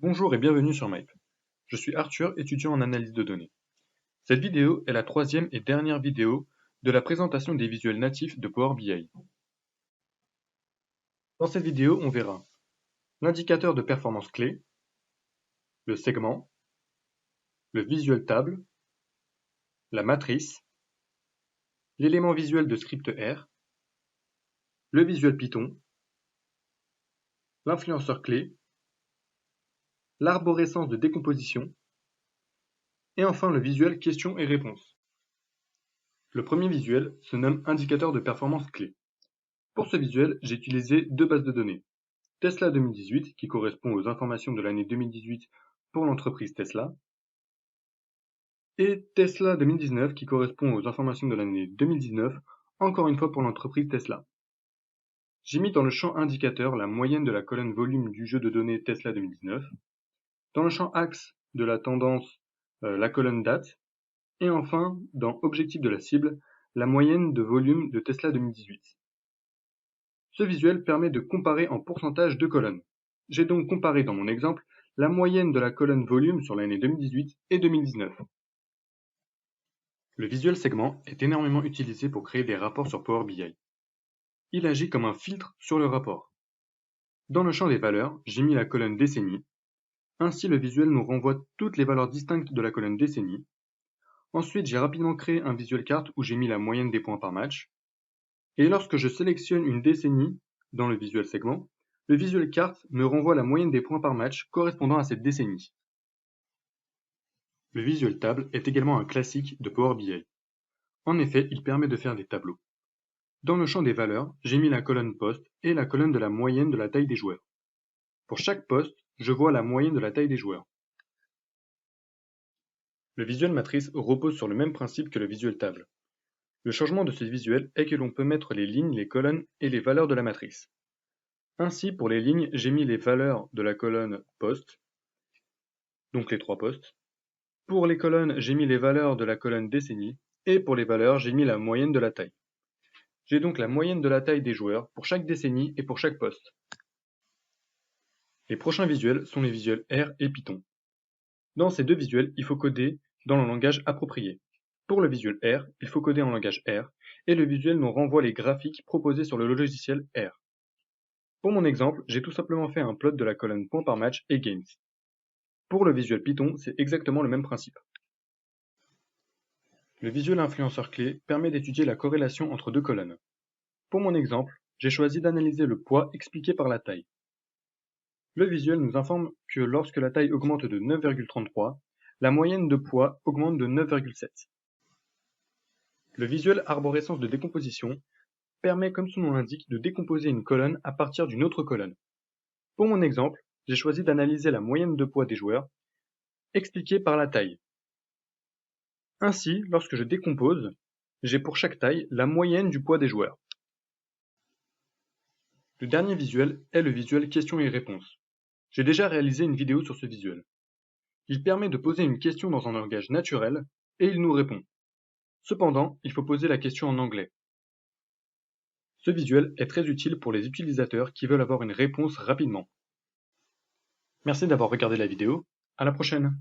Bonjour et bienvenue sur Maip. Je suis Arthur, étudiant en analyse de données. Cette vidéo est la troisième et dernière vidéo de la présentation des visuels natifs de Power BI. Dans cette vidéo, on verra l'indicateur de performance clé, le segment, le visuel table, la matrice, l'élément visuel de script R, le visuel Python, l'influenceur clé, l'arborescence de décomposition, et enfin le visuel questions et réponses. Le premier visuel se nomme indicateur de performance clé. Pour ce visuel, j'ai utilisé deux bases de données. Tesla 2018, qui correspond aux informations de l'année 2018 pour l'entreprise Tesla, et Tesla 2019, qui correspond aux informations de l'année 2019, encore une fois pour l'entreprise Tesla. J'ai mis dans le champ indicateur la moyenne de la colonne volume du jeu de données Tesla 2019, dans le champ axe de la tendance la colonne date, et enfin, dans objectif de la cible, la moyenne de volume de Tesla 2018. Ce visuel permet de comparer en pourcentage deux colonnes. J'ai donc comparé dans mon exemple la moyenne de la colonne volume sur l'année 2018 et 2019. Le visuel segment est énormément utilisé pour créer des rapports sur Power BI. Il agit comme un filtre sur le rapport. Dans le champ des valeurs, j'ai mis la colonne décennie. Ainsi, le visuel nous renvoie toutes les valeurs distinctes de la colonne décennie. Ensuite, j'ai rapidement créé un visuel carte où j'ai mis la moyenne des points par match. Et lorsque je sélectionne une décennie dans le visuel segment, le visuel carte me renvoie la moyenne des points par match correspondant à cette décennie. Le visuel table est également un classique de Power BI. En effet, il permet de faire des tableaux. Dans le champ des valeurs, j'ai mis la colonne poste et la colonne de la moyenne de la taille des joueurs. Pour chaque poste, je vois la moyenne de la taille des joueurs. Le visuel matrice repose sur le même principe que le visuel table. Le changement de ce visuel est que l'on peut mettre les lignes, les colonnes et les valeurs de la matrice. Ainsi, pour les lignes, j'ai mis les valeurs de la colonne poste, donc les trois postes. Pour les colonnes, j'ai mis les valeurs de la colonne décennie, et pour les valeurs, j'ai mis la moyenne de la taille. J'ai donc la moyenne de la taille des joueurs pour chaque décennie et pour chaque poste. Les prochains visuels sont les visuels R et Python. Dans ces deux visuels, il faut coder dans le langage approprié. Pour le visuel R, il faut coder en langage R, et le visuel nous renvoie les graphiques proposés sur le logiciel R. Pour mon exemple, j'ai tout simplement fait un plot de la colonne points par match et games. Pour le visuel Python, c'est exactement le même principe. Le visuel influenceur clé permet d'étudier la corrélation entre deux colonnes. Pour mon exemple, j'ai choisi d'analyser le poids expliqué par la taille. Le visuel nous informe que lorsque la taille augmente de 9,33, la moyenne de poids augmente de 9,7. Le visuel arborescence de décomposition permet, comme son nom l'indique, de décomposer une colonne à partir d'une autre colonne. Pour mon exemple, j'ai choisi d'analyser la moyenne de poids des joueurs, expliquée par la taille. Ainsi, lorsque je décompose, j'ai pour chaque taille la moyenne du poids des joueurs. Le dernier visuel est le visuel questions et réponses. J'ai déjà réalisé une vidéo sur ce visuel. Il permet de poser une question dans un langage naturel et il nous répond. Cependant, il faut poser la question en anglais. Ce visuel est très utile pour les utilisateurs qui veulent avoir une réponse rapidement. Merci d'avoir regardé la vidéo. À la prochaine.